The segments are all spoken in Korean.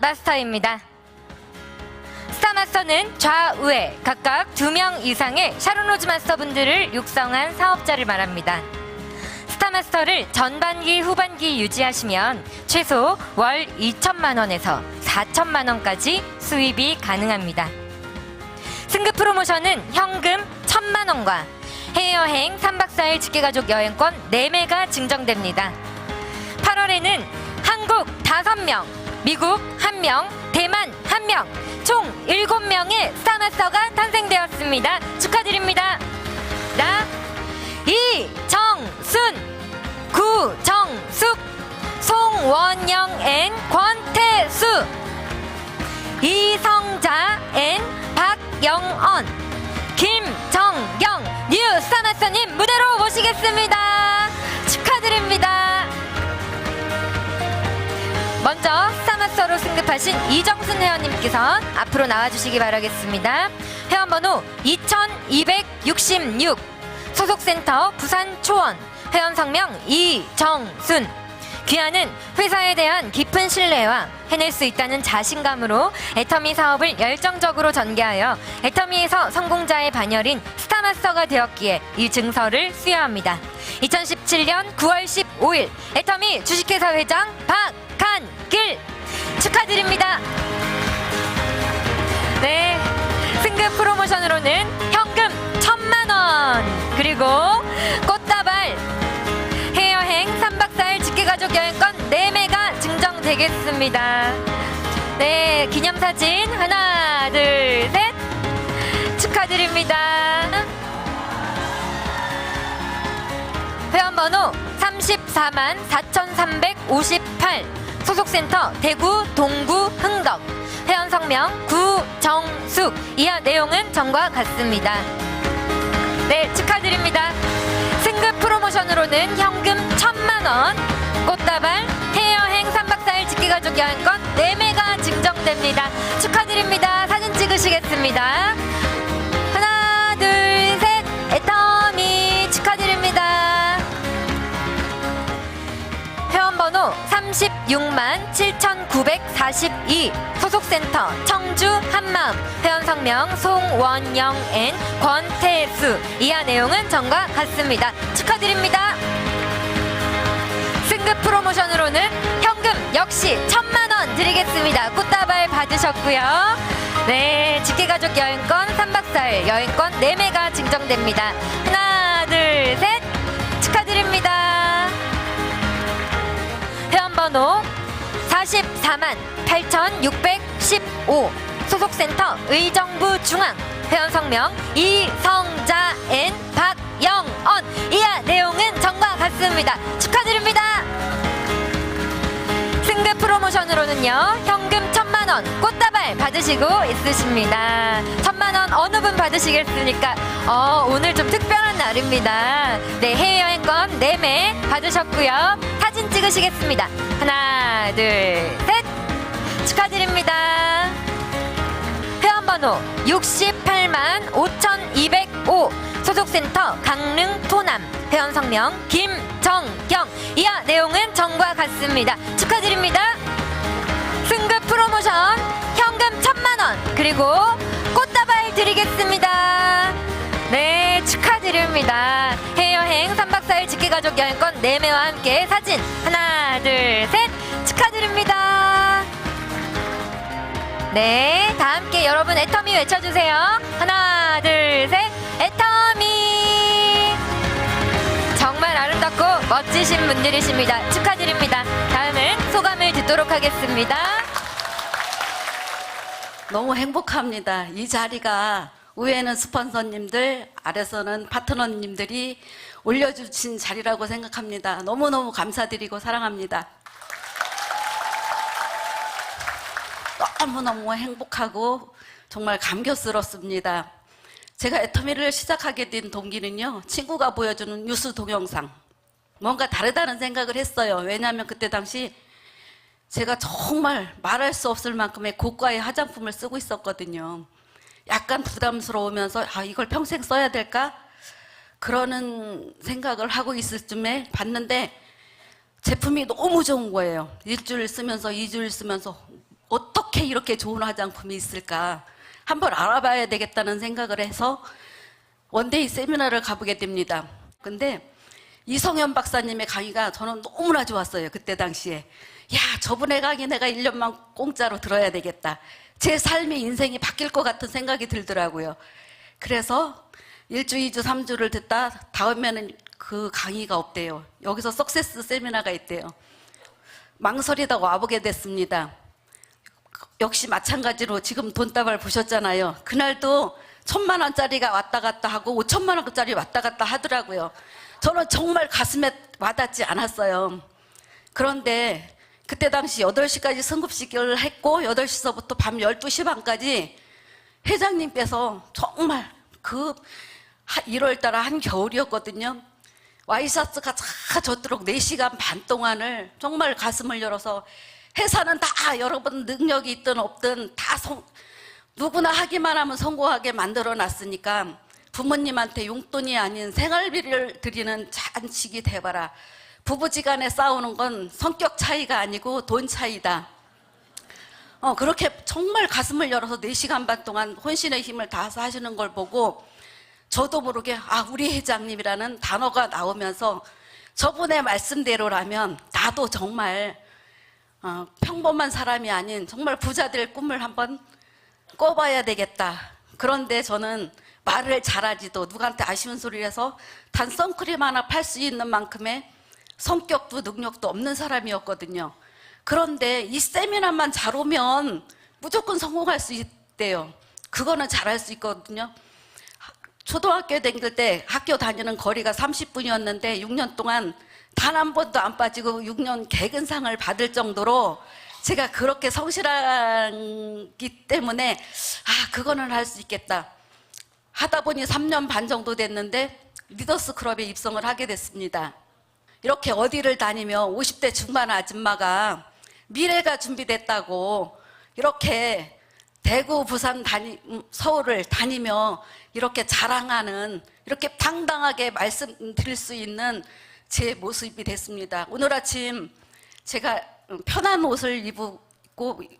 마스터입니다. 스타마스터는 좌우에 각각 2명 이상의 샤론로즈 마스터분들을 육성한 사업자를 말합니다. 스타마스터를 전반기, 후반기 유지하시면 최소 월 2천만 원에서 4천만 원까지 수입이 가능합니다. 승급 프로모션은 현금 1천만 원과 해외여행 3박 4일 직계가족 여행권 4매가 증정됩니다. 8월에는 한국 5명, 미국 1명, 대만 1명, 총 7명의 스타마스터가 탄생되었습니다. 축하드립니다. 이정순, 구정숙, 송원영 앤 권태수, 이성자 앤 박영언, 김정경 뉴 스타마스터님 무대로 모시겠습니다. 축하드립니다. 먼저 스타마스터로 승급하신 이정순 회원님께서 앞으로 나와주시기 바라겠습니다. 회원번호 2266, 소속센터 부산 초원, 회원 성명 이정순. 귀하는 회사에 대한 깊은 신뢰와 해낼 수 있다는 자신감으로 애터미 사업을 열정적으로 전개하여 애터미에서 성공자의 반열인 스타마스터가 되었기에 이 증서를 수여합니다. 2017년 9월 15일 애터미 주식회사 회장 박한길 축하드립니다. 네, 승급 프로모션으로는 현금 1천만 원, 그리고 꽃다발, 해외여행 3박 4일 직계가족 여행권 4매가 증정되겠습니다. 네, 기념사진 하나, 둘, 셋 축하드립니다. 회원번호 34만 4,358, 소속센터 대구, 동구, 흥덕, 회원 성명 구정숙. 이하 내용은 전과 같습니다. 네, 축하드립니다. 승급 프로모션으로는 현금 1천만 원, 꽃다발, 해외여행 3박 4일 직계가족 여행권 4매가 증정됩니다. 축하드립니다. 사진 찍으시겠습니다. 하나, 둘, 셋. 애터미 축하드립니다. 회원번호 36만 7,942, 소속센터 청주 한마음, 회원 성명 송원영 앤 권태수. 이하 내용은 전과 같습니다. 축하드립니다. 승급 프로모션으로는 현금 역시 1천만 원 드리겠습니다. 꽃다발 받으셨고요. 네, 직계가족 여행권 3박 4일 여행권 4매가 증정됩니다. 하나, 둘, 셋 축하드립니다. 회원번호 44만 8,615, 소속센터 의정부 중앙, 회원 성명 이성자 앤 박영언. 이하 내용은 전과 같습니다. 축하드립니다. 승급 프로모션으로는요, 현금 1천만 원, 꽃다발 받으시고 있으십니다. 1천만 원 어느 분 받으시겠습니까? 오늘 좀 특별한 날입니다. 네, 해외여행권 4매 받으셨고요. 사진 찍으시겠습니다. 하나, 둘, 셋 축하드립니다. 회원번호 68만 5,205, 소속센터 강릉 토남, 회원 성명 김정경. 이하 내용은 전과 같습니다. 축하드립니다. 승급 프로모션 현금 1천만 원, 그리고 꽃다발 드리겠습니다. 네, 축하드립니다. 해외여행 3박 4일 직계가족 여행권 4매와 함께 사진 하나, 둘, 셋 축하드립니다. 네, 다 함께 여러분 애터미 외쳐주세요. 하나, 둘, 셋. 애터미. 정말 아름답고 멋지신 분들이십니다. 축하드립니다. 다음은 소감을 듣도록 하겠습니다. 너무 행복합니다. 이 자리가 위에는 스폰서님들, 아래서는 파트너님들이 올려주신 자리라고 생각합니다. 너무너무 감사드리고 사랑합니다. 너무너무 행복하고 정말 감격스럽습니다. 제가 애터미를 시작하게 된 동기는요, 친구가 보여주는 뉴스 동영상, 뭔가 다르다는 생각을 했어요. 왜냐하면 그때 당시 제가 정말 말할 수 없을 만큼의 고가의 화장품을 쓰고 있었거든요. 약간 부담스러우면서 이걸 평생 써야 될까? 그러는 생각을 하고 있을 쯤에 봤는데 제품이 너무 좋은 거예요. 일주일 쓰면서 2주일 쓰면서 어떻게 어떻게 이렇게 좋은 화장품이 있을까 한번 알아봐야 되겠다는 생각을 해서 원데이 세미나를 가보게 됩니다. 근데 이성현 박사님의 강의가 저는 너무나 좋았어요. 그때 당시에. 야, 저분의 강의 내가 1년만 공짜로 들어야 되겠다. 제 삶의 인생이 바뀔 것 같은 생각이 들더라고요. 그래서 1주, 2주, 3주를 듣다 다음에는 그 강의가 없대요. 여기서 석세스 세미나가 있대요. 망설이다 와보게 됐습니다. 역시 마찬가지로 지금 돈다발 보셨잖아요. 그날도 1,000만 원짜리가 왔다 갔다 하고 5천만 원짜리 왔다 갔다 하더라고요. 저는 정말 가슴에 와닿지 않았어요. 그런데 그때 당시 8시까지 승급식을 했고 8시서부터 밤 12시 반까지 회장님께서 정말 그 1월달 한겨울이었거든요. 와이셔츠가 다 젖도록 4시간 반 동안을 정말 가슴을 열어서 회사는 다 여러분 능력이 있든 없든 다 누구나 하기만 하면 성공하게 만들어 놨으니까 부모님한테 용돈이 아닌 생활비를 드리는 잔치기 돼봐라. 부부지간에 싸우는 건 성격 차이가 아니고 돈 차이다. 그렇게 정말 가슴을 열어서 4시간 반 동안 혼신의 힘을 다해서 하시는 걸 보고 저도 모르게 우리 회장님이라는 단어가 나오면서 저분의 말씀대로라면 나도 정말 평범한 사람이 아닌 정말 부자 될 꿈을 한번 꿔봐야 되겠다. 그런데 저는 말을 잘하지도 누구한테 아쉬운 소리를 해서 단 선크림 하나 팔 수 있는 만큼의 성격도 능력도 없는 사람이었거든요. 그런데 이 세미나만 잘 오면 무조건 성공할 수 있대요. 그거는 잘할 수 있거든요. 초등학교 다닐 때 학교 다니는 거리가 30분이었는데 6년 동안 단 한 번도 안 빠지고 6년 개근상을 받을 정도로 제가 그렇게 성실하기 때문에 그거는 할 수 있겠다. 하다 보니 3년 반 정도 됐는데 리더스 클럽에 입성을 하게 됐습니다. 이렇게 어디를 다니며 50대 중반 아줌마가 미래가 준비됐다고 이렇게 대구, 부산, 서울을 다니며 이렇게 자랑하는, 이렇게 당당하게 말씀드릴 수 있는 제 모습이 됐습니다. 오늘 아침 제가 편한 옷을 입고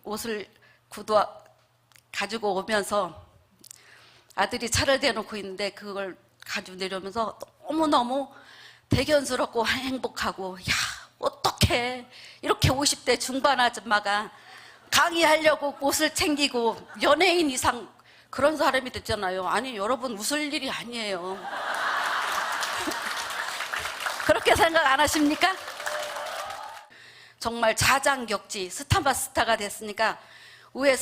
옷을 가지고 오면서 아들이 차를 대놓고 있는데 그걸 가지고 내려오면서 너무너무 대견스럽고 행복하고, 야, 어떡해. 이렇게 50대 중반 아줌마가 강의하려고 옷을 챙기고 연예인 이상 그런 사람이 됐잖아요. 아니, 여러분 웃을 일이 아니에요. 그렇게 생각 안 하십니까? 정말 자장격지 스타가 됐으니까 왜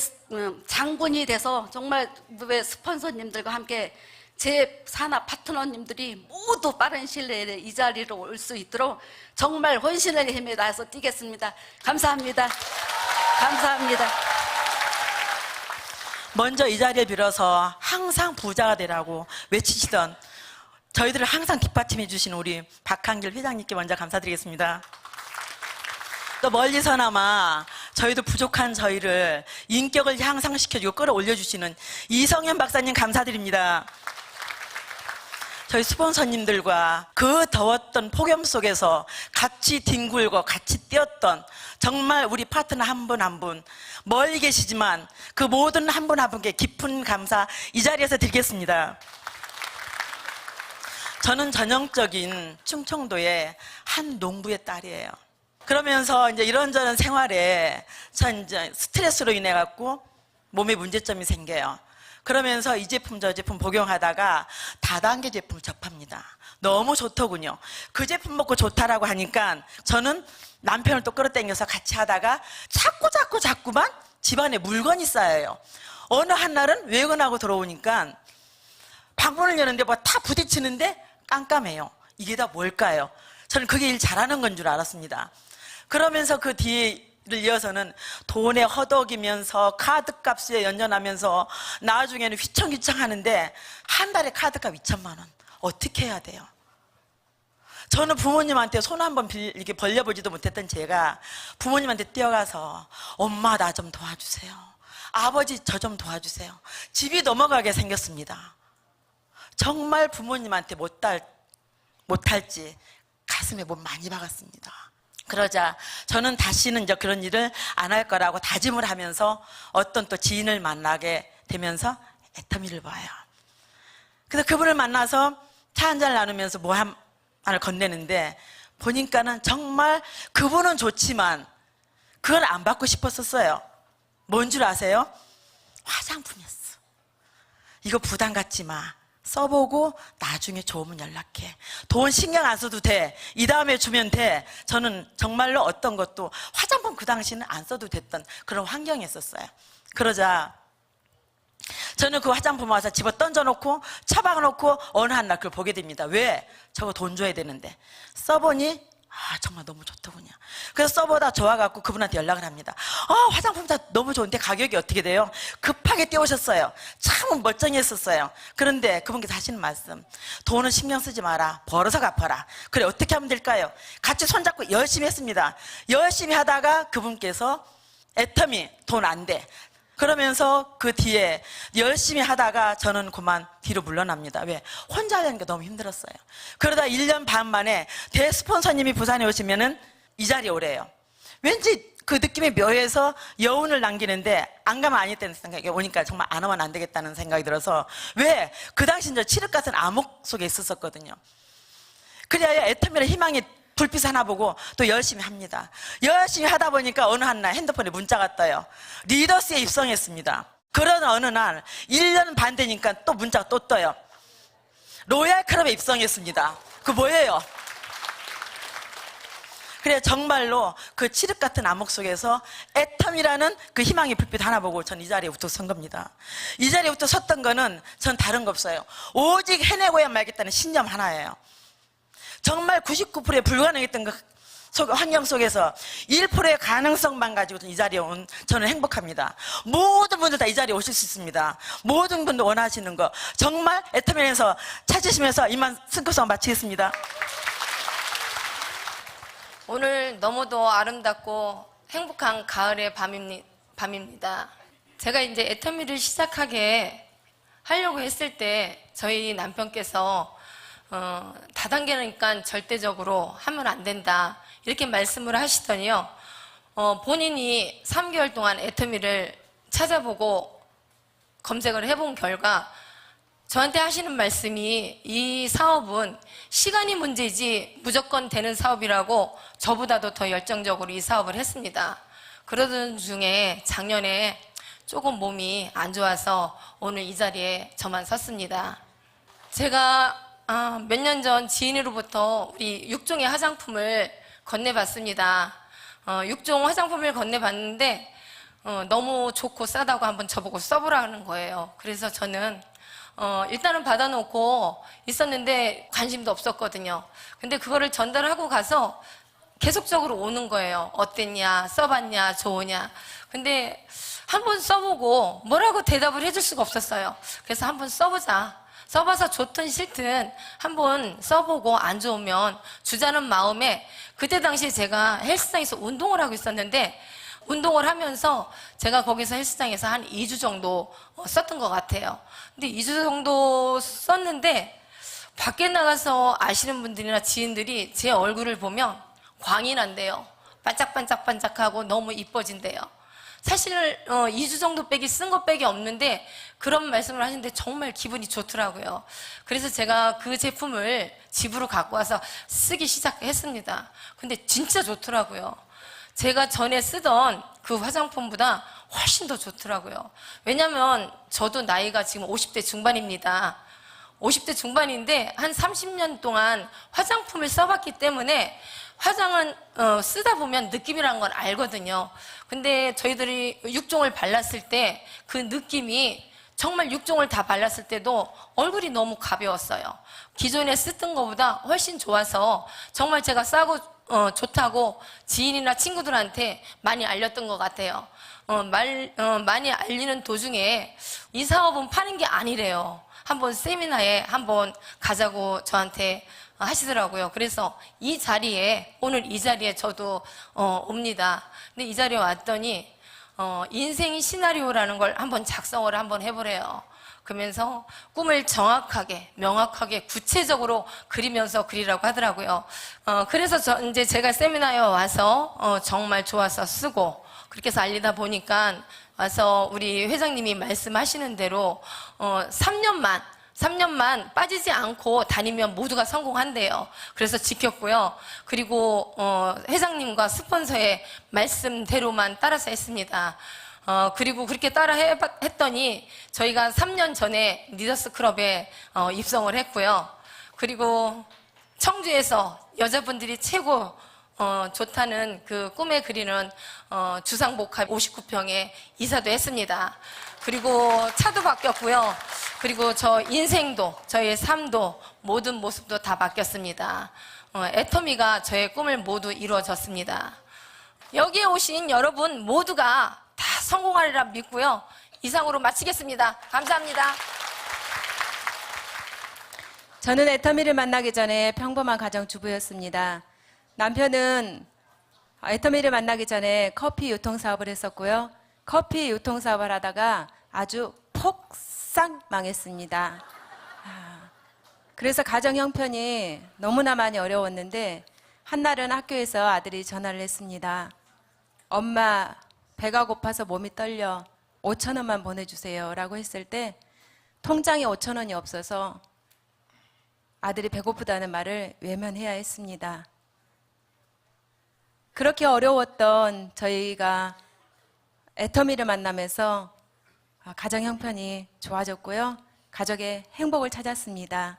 장군이 돼서 정말 왜 스폰서님들과 함께 제 산하 파트너님들이 모두 빠른 시일 내에 이 자리로 올 수 있도록 정말 혼신의 힘에 다해서 뛰겠습니다. 감사합니다. 감사합니다. 먼저 이 자리에 빌어서 항상 부자가 되라고 외치시던 저희들을 항상 뒷받침해 주신 우리 박한길 회장님께 먼저 감사드리겠습니다. 또 멀리서나마 저희도 부족한 저희를 인격을 향상시켜주고 끌어올려주시는 이성현 박사님 감사드립니다. 저희 스폰서님들과 그 더웠던 폭염 속에서 같이 뒹굴고 같이 뛰었던 정말 우리 파트너 한 분 한 분 멀리 계시지만 그 모든 한 분 한 분께 깊은 감사 이 자리에서 드리겠습니다. 저는 전형적인 충청도의 한 농부의 딸이에요. 그러면서 이제 이런저런 생활에 전 이제 스트레스로 인해 갖고 몸에 문제점이 생겨요. 그러면서 이 제품 저 제품 복용하다가 다단계 제품을 접합니다. 너무 좋더군요. 그 제품 먹고 좋다라고 하니까 저는 남편을 또 끌어당겨서 같이 하다가 자꾸만 집안에 물건이 쌓여요. 어느 한날은 외근하고 들어오니까 방문을 여는데 뭐 다 부딪히는데 깜깜해요. 이게 다 뭘까요? 저는 그게 일 잘하는 건 줄 알았습니다. 그러면서 그 뒤를 이어서는 돈에 허덕이면서 카드값에 연연하면서 나중에는 휘청휘청 하는데 한 달에 카드값 2천만 원 어떻게 해야 돼요? 저는 부모님한테 손 한번 이렇게 벌려보지도 못했던 제가 부모님한테 뛰어가서 엄마 나 좀 도와주세요. 아버지 저 좀 도와주세요. 집이 넘어가게 생겼습니다. 정말 부모님한테 못할지 가슴에 못 많이 박았습니다. 그러자 저는 다시는 이제 그런 일을 안 할 거라고 다짐을 하면서 어떤 또 지인을 만나게 되면서 애터미를 봐요. 그래서 그분을 만나서 차 한잔 나누면서 뭐 하나를 건네는데 보니까는 정말 그분은 좋지만 그걸 안 받고 싶었었어요. 뭔 줄 아세요? 화장품이었어. 이거 부담 갖지 마. 써보고 나중에 좋으면 연락해. 돈 신경 안 써도 돼. 이 다음에 주면 돼. 저는 정말로 어떤 것도 화장품 그 당시는 안 써도 됐던 그런 환경이었었어요. 그러자 저는 그 화장품 와서 집어 던져놓고 처박아놓고 어느 한 날 그걸 보게 됩니다. 왜? 저거 돈 줘야 되는데. 써보니 정말 너무 좋더군요. 그래서 써보다 좋아갖고 그분한테 연락을 합니다. 화장품 다 너무 좋은데 가격이 어떻게 돼요? 급하게 띄우셨어요. 참 멀쩡했었어요. 그런데 그분께서 하시는 말씀, 돈은 신경 쓰지 마라. 벌어서 갚아라. 그래, 어떻게 하면 될까요? 같이 손잡고 열심히 했습니다. 열심히 하다가 그분께서 애터미 돈 안 돼. 그러면서 그 뒤에 열심히 하다가 저는 그만 뒤로 물러납니다. 왜? 혼자 하려는 게 너무 힘들었어요. 그러다 1년 반 만에 대스폰서님이 부산에 오시면은 이 자리에 오래요. 왠지 그 느낌이 묘해서 여운을 남기는데 안 가면 아니겠다는 생각이 오니까 정말 안 오면 안 되겠다는 생각이 들어서 왜? 그 당시 저 칠흑 같은 암흑 속에 있었거든요. 그래야 애터미의 희망이 불빛 하나 보고 또 열심히 합니다. 열심히 하다 보니까 어느 한 날 핸드폰에 문자가 떠요. 리더스에 입성했습니다. 그런 어느 날 1년 반 되니까 또 문자가 또 떠요. 로얄 클럽에 입성했습니다. 그 뭐예요? 그래 정말로 그 칠흑 같은 암흑 속에서 애텀이라는 그 희망의 불빛 하나 보고 전 이 자리에부터 선 겁니다. 이 자리에부터 섰던 거는 전 다른 거 없어요. 오직 해내고야 말겠다는 신념 하나예요. 정말 99%에 불가능했던 그 환경 속에서 1%의 가능성만 가지고 이 자리에 온 저는 행복합니다. 모든 분들 다 이 자리에 오실 수 있습니다. 모든 분들 원하시는 거 정말 애터미에서 찾으시면서 이만 승급성 마치겠습니다. 오늘 너무도 아름답고 행복한 가을의 밤입니다. 제가 이제 애터미를 시작하게 하려고 했을 때 저희 남편께서 다단계니까 절대적으로 하면 안 된다 이렇게 말씀을 하시더니요. 본인이 3개월 동안 애터미를 찾아보고 검색을 해본 결과 저한테 하시는 말씀이 이 사업은 시간이 문제지 무조건 되는 사업이라고 저보다도 더 열정적으로 이 사업을 했습니다. 그러던 중에 작년에 조금 몸이 안 좋아서 오늘 이 자리에 저만 섰습니다. 제가 몇 년 전 지인으로부터 우리 6종의 화장품을 건네봤습니다. 6종 화장품을 건네봤는데 너무 좋고 싸다고 한번 저보고 써보라는 거예요. 그래서 저는 일단은 받아놓고 있었는데 관심도 없었거든요. 근데 그거를 전달하고 가서 계속적으로 오는 거예요. 어땠냐, 써봤냐, 좋으냐. 근데 한번 써보고 뭐라고 대답을 해줄 수가 없었어요. 그래서 한번 써보자. 써봐서 좋든 싫든 한번 써보고 안 좋으면 주자는 마음에 그때 당시에 제가 헬스장에서 운동을 하고 있었는데 운동을 하면서 제가 거기서 헬스장에서 한 2주 정도 썼던 것 같아요. 근데 2주 정도 썼는데 밖에 나가서 아시는 분들이나 지인들이 제 얼굴을 보면 광이 난대요. 반짝반짝반짝하고 너무 이뻐진대요. 사실 2주 정도 빼기 쓴 것 빼기 없는데 그런 말씀을 하시는데 정말 기분이 좋더라고요. 그래서 제가 그 제품을 집으로 갖고 와서 쓰기 시작했습니다. 근데 진짜 좋더라고요. 제가 전에 쓰던 그 화장품보다 훨씬 더 좋더라고요. 왜냐면 저도 나이가 지금 50대 중반입니다. 50대 중반인데 한 30년 동안 화장품을 써봤기 때문에 화장은 쓰다 보면 느낌이라는 걸 알거든요. 근데 저희들이 6종을 발랐을 때 그 느낌이 정말 6종을 다 발랐을 때도 얼굴이 너무 가벼웠어요. 기존에 쓰던 것보다 훨씬 좋아서 정말 제가 싸고 좋다고 지인이나 친구들한테 많이 알렸던 것 같아요. 많이 알리는 도중에 이 사업은 파는 게 아니래요. 한번 세미나에 한번 가자고 저한테 하시더라고요. 그래서 이 자리에 오늘 이 자리에 저도 옵니다. 근데 이 자리에 왔더니 인생 시나리오라는 걸 한번 작성을 한번 해보래요. 그러면서 꿈을 정확하게, 명확하게, 구체적으로 그리면서 그리라고 하더라고요. 그래서 이제 제가 세미나에 와서 정말 좋아서 쓰고 그렇게 해서 알리다 보니까 와서 우리 회장님이 말씀하시는 대로 3년만 빠지지 않고 다니면 모두가 성공한대요. 그래서 지켰고요. 그리고 회장님과 스폰서의 말씀대로만 따라서 했습니다. 그리고 그렇게 따라 했더니 저희가 3년 전에 리더스 클럽에 입성을 했고요. 그리고 청주에서 여자분들이 최고 좋다는 그 꿈에 그리는 주상복합 59평에 이사도 했습니다. 그리고 차도 바뀌었고요. 그리고 저 인생도, 저의 삶도, 모든 모습도 다 바뀌었습니다. 애터미가 저의 꿈을 모두 이루어졌습니다. 여기에 오신 여러분 모두가 다 성공하리라 믿고요. 이상으로 마치겠습니다. 감사합니다. 저는 애터미를 만나기 전에 평범한 가정주부였습니다. 남편은 애터미를 만나기 전에 커피 유통사업을 했었고요. 커피 유통사업을 하다가 아주 폭삭 망했습니다. 그래서 가정 형편이 너무나 많이 어려웠는데 한날은 학교에서 아들이 전화를 했습니다. 엄마, 배가 고파서 몸이 떨려 5천 원만 보내주세요 라고 했을 때 통장에 5천 원이 없어서 아들이 배고프다는 말을 외면해야 했습니다. 그렇게 어려웠던 저희가 애터미를 만나면서 가정 형편이 좋아졌고요. 가족의 행복을 찾았습니다.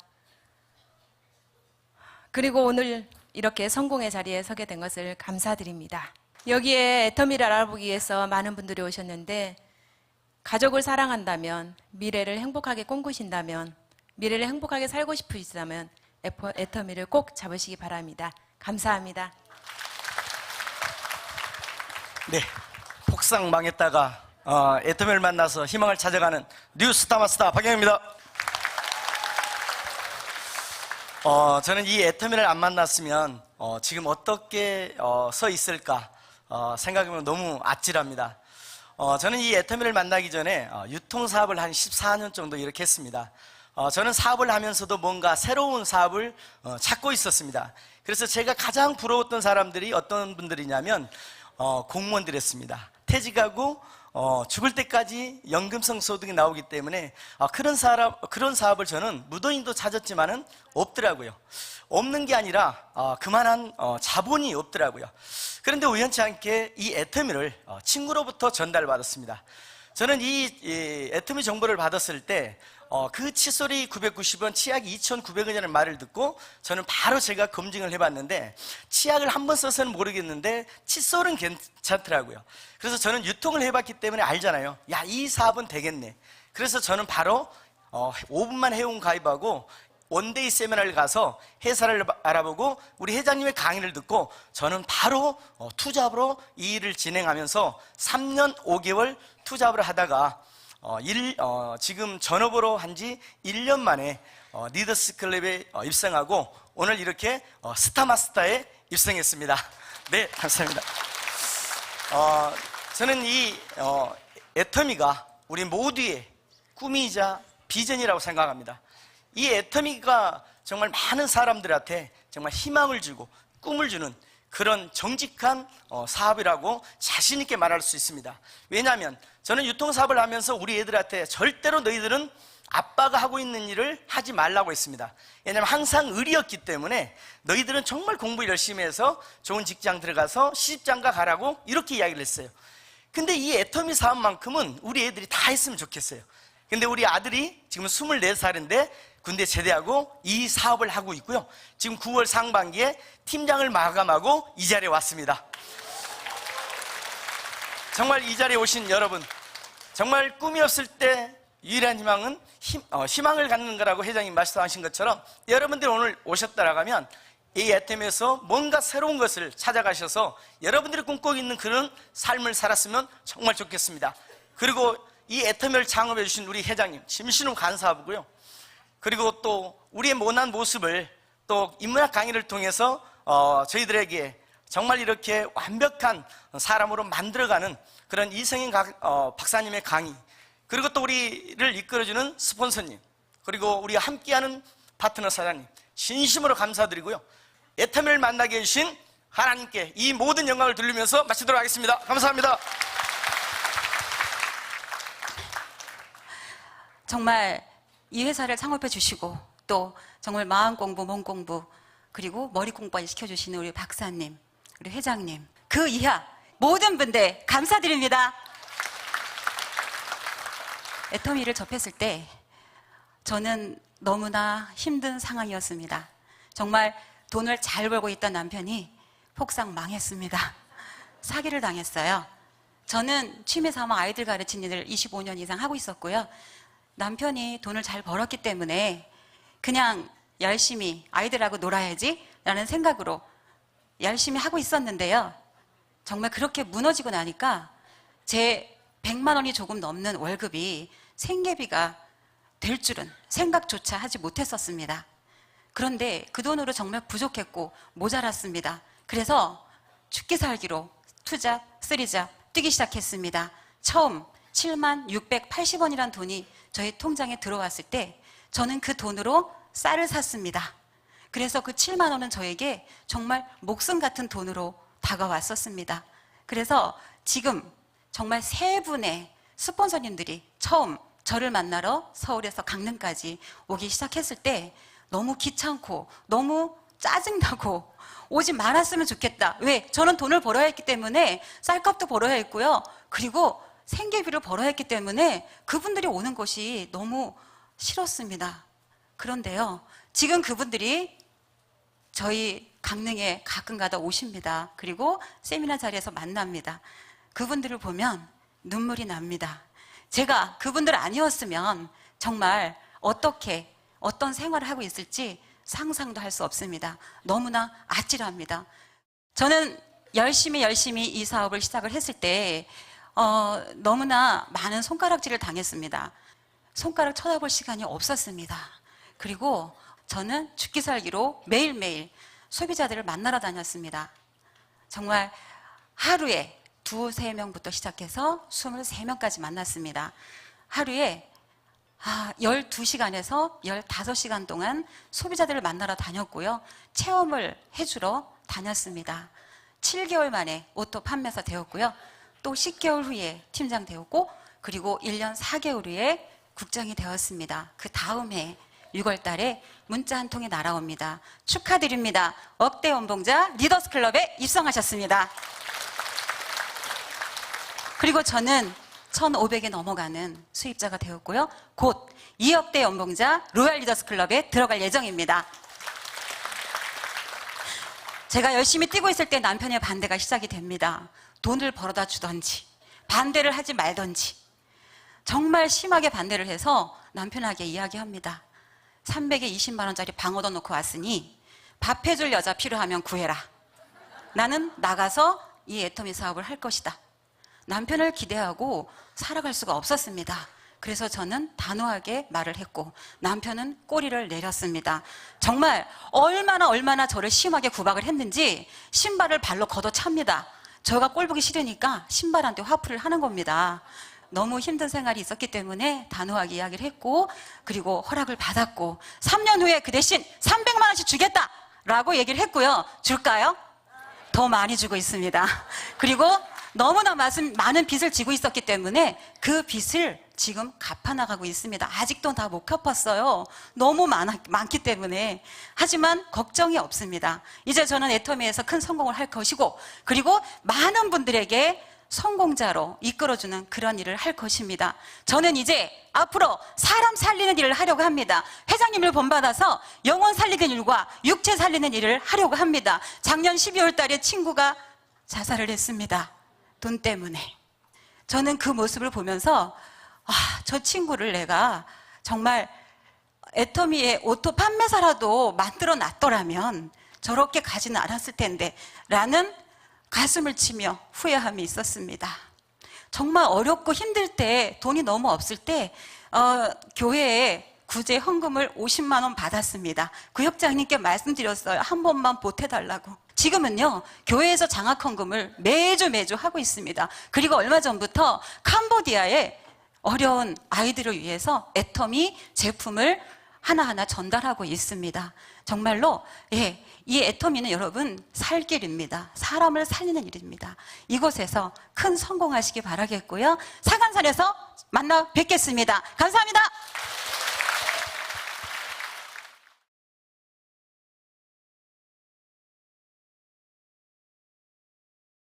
그리고 오늘 이렇게 성공의 자리에 서게 된 것을 감사드립니다. 여기에 애터미를 알아보기 위해서 많은 분들이 오셨는데 가족을 사랑한다면, 미래를 행복하게 꿈꾸신다면, 미래를 행복하게 살고 싶으시다면 애터미를 꼭 잡으시기 바랍니다. 감사합니다. 네, 폭삭 망했다가 애터미를 만나서 희망을 찾아가는 뉴스타 마스터 박영입니다. 저는 이 애터미를 안 만났으면 지금 어떻게 서 있을까 생각하면 너무 아찔합니다. 저는 이 애터미를 만나기 전에 유통사업을 한 14년 정도 이렇게 했습니다. 저는 사업을 하면서도 뭔가 새로운 사업을 찾고 있었습니다. 그래서 제가 가장 부러웠던 사람들이 어떤 분들이냐면 공무원들이었습니다. 퇴직하고 죽을 때까지 연금성 소득이 나오기 때문에 그런 사업을 저는 무도인도 찾았지만은 없더라고요. 없는 게 아니라 그만한 자본이 없더라고요. 그런데 우연치 않게 이 애터미를 친구로부터 전달받았습니다. 저는 이 애터미 정보를 받았을 때 그 칫솔이 990원, 치약이 2,900원이라는 말을 듣고 저는 바로 제가 검증을 해봤는데 치약을 한 번 써서는 모르겠는데 칫솔은 괜찮더라고요. 그래서 저는 유통을 해봤기 때문에 알잖아요. 야, 이 사업은 되겠네. 그래서 저는 바로 5분만 회원 가입하고 원데이 세미나를 가서 회사를 알아보고 우리 회장님의 강의를 듣고 저는 바로 투잡으로 이 일을 진행하면서 3년 5개월 투잡을 하다가 지금 전업으로 한 지 1년 만에 리더스 클럽에 입성하고 오늘 이렇게 스타마스터에 입성했습니다. 네, 감사합니다. 저는 이 애터미가 우리 모두의 꿈이자 비전이라고 생각합니다. 이 애터미가 정말 많은 사람들한테 정말 희망을 주고 꿈을 주는 그런 정직한 사업이라고 자신 있게 말할 수 있습니다. 왜냐하면 저는 유통사업을 하면서 우리 애들한테 절대로 너희들은 아빠가 하고 있는 일을 하지 말라고 했습니다. 왜냐하면 항상 을이었기 때문에 너희들은 정말 공부 열심히 해서 좋은 직장 들어가서 시집장가 가라고 이렇게 이야기를 했어요. 근데 이 애터미 사업만큼은 우리 애들이 다 했으면 좋겠어요. 근데 우리 아들이 지금 24살인데 군대 제대하고 이 사업을 하고 있고요. 지금 9월 상반기에 팀장을 마감하고 이 자리에 왔습니다. 정말 이 자리에 오신 여러분, 정말 꿈이 없을 때 유일한 희망은 희망을 갖는 거라고 회장님 말씀하신 것처럼 여러분들이 오늘 오셨다라고 하면 이 애터미에서 뭔가 새로운 것을 찾아가셔서 여러분들이 꿈꾸고 있는 그런 삶을 살았으면 정말 좋겠습니다. 그리고 이 애터미를 창업해 주신 우리 회장님 진심으로 감사하고요. 그리고 또 우리의 못난 모습을 또 인문학 강의를 통해서 저희들에게 정말 이렇게 완벽한 사람으로 만들어가는 그런 이성인 박사님의 강의, 그리고 또 우리를 이끌어주는 스폰서님, 그리고 우리가 함께하는 파트너 사장님, 진심으로 감사드리고요. 애터미를 만나게 해주신 하나님께 이 모든 영광을 돌리면서 마치도록 하겠습니다. 감사합니다. 정말 이 회사를 창업해 주시고 또 정말 마음 공부, 몸 공부, 그리고 머리 공부까지 시켜주시는 우리 박사님, 우리 회장님, 그 이하 모든 분들 감사드립니다. 애터미를 접했을 때 저는 너무나 힘든 상황이었습니다. 정말 돈을 잘 벌고 있던 남편이 폭삭 망했습니다. 사기를 당했어요. 저는 취미삼아 아이들 가르치는 일을 25년 이상 하고 있었고요. 남편이 돈을 잘 벌었기 때문에 그냥 열심히 아이들하고 놀아야지 라는 생각으로 열심히 하고 있었는데요. 정말 그렇게 무너지고 나니까 제 100만 원이 조금 넘는 월급이 생계비가 될 줄은 생각조차 하지 못했었습니다. 그런데 그 돈으로 정말 부족했고 모자랐습니다. 그래서 죽기 살기로 2잡, 3잡 뛰기 시작했습니다. 처음 7만 680원이란 돈이 저희 통장에 들어왔을 때 저는 그 돈으로 쌀을 샀습니다. 그래서 그 7만 원은 저에게 정말 목숨 같은 돈으로 다가왔었습니다. 그래서 지금 정말 3분의 스폰서님들이 처음 저를 만나러 서울에서 강릉까지 오기 시작했을 때 너무 귀찮고 너무 짜증나고 오지 말았으면 좋겠다. 왜? 저는 돈을 벌어야 했기 때문에 쌀값도 벌어야 했고요. 그리고 생계비를 벌어야 했기 때문에 그분들이 오는 것이 너무 싫었습니다. 그런데요, 지금 그분들이 저희 강릉에 가끔가다 오십니다. 그리고 세미나 자리에서 만납니다. 그분들을 보면 눈물이 납니다. 제가 그분들 아니었으면 정말 어떤 생활을 하고 있을지 상상도 할 수 없습니다. 너무나 아찔합니다. 저는 열심히 이 사업을 시작을 했을 때 너무나 많은 손가락질을 당했습니다. 손가락 쳐다볼 시간이 없었습니다. 그리고 저는 죽기 살기로 매일매일 소비자들을 만나러 다녔습니다. 정말 하루에 2-3명부터 시작해서 23명까지 만났습니다. 하루에 12시간에서 15시간 동안 소비자들을 만나러 다녔고요. 체험을 해주러 다녔습니다. 7개월 만에 오토 판매사 되었고요. 또 10개월 후에 팀장 되었고, 그리고 1년 4개월 후에 국장이 되었습니다. 그 다음 해 6월 달에 문자 한 통이 날아옵니다. 축하드립니다. 억대 연봉자 리더스클럽에 입성하셨습니다. 그리고 저는 1,500에 넘어가는 수입자가 되었고요. 곧 2억대 연봉자 로얄 리더스클럽에 들어갈 예정입니다. 제가 열심히 뛰고 있을 때 남편의 반대가 시작이 됩니다. 돈을 벌어다 주던지 반대를 하지 말던지 정말 심하게 반대를 해서 남편에게 이야기합니다. 300에 20만 원짜리 방 얻어놓고 왔으니 밥 해줄 여자 필요하면 구해라. 나는 나가서 이 애터미 사업을 할 것이다. 남편을 기대하고 살아갈 수가 없었습니다. 그래서 저는 단호하게 말을 했고 남편은 꼬리를 내렸습니다. 정말 얼마나 저를 심하게 구박을 했는지 신발을 발로 걷어찹니다. 저가 꼴 보기 싫으니까 신발한테 화풀이를 하는 겁니다. 너무 힘든 생활이 있었기 때문에 단호하게 이야기를 했고, 그리고 허락을 받았고 3년 후에 그 대신 300만 원씩 주겠다라고 얘기를 했고요. 줄까요? 더 많이 주고 있습니다. 그리고 너무나 많은 빚을 지고 있었기 때문에 그 빚을 지금 갚아나가고 있습니다. 아직도 다 못 갚았어요. 너무 많기 때문에. 하지만 걱정이 없습니다. 이제 저는 애터미에서 큰 성공을 할 것이고, 그리고 많은 분들에게 성공자로 이끌어주는 그런 일을 할 것입니다. 저는 이제 앞으로 사람 살리는 일을 하려고 합니다. 회장님을 본받아서 영혼 살리는 일과 육체 살리는 일을 하려고 합니다. 작년 12월 달에 친구가 자살을 했습니다. 돈 때문에. 저는 그 모습을 보면서 저 친구를 내가 정말 애터미의 오토 판매사라도 만들어 놨더라면 저렇게 가지는 않았을 텐데 라는 가슴을 치며 후회함이 있었습니다. 정말 어렵고 힘들 때, 돈이 너무 없을 때 교회에 구제 헌금을 50만 원 받았습니다. 구역장님께 말씀드렸어요. 한 번만 보태달라고. 지금은요, 교회에서 장학 헌금을 매주 하고 있습니다. 그리고 얼마 전부터 캄보디아에 어려운 아이들을 위해서 애터미 제품을 하나하나 전달하고 있습니다. 정말로 이 애터미는 여러분 살 길입니다. 사람을 살리는 일입니다. 이곳에서 큰 성공하시기 바라겠고요. 사간산에서 만나 뵙겠습니다. 감사합니다.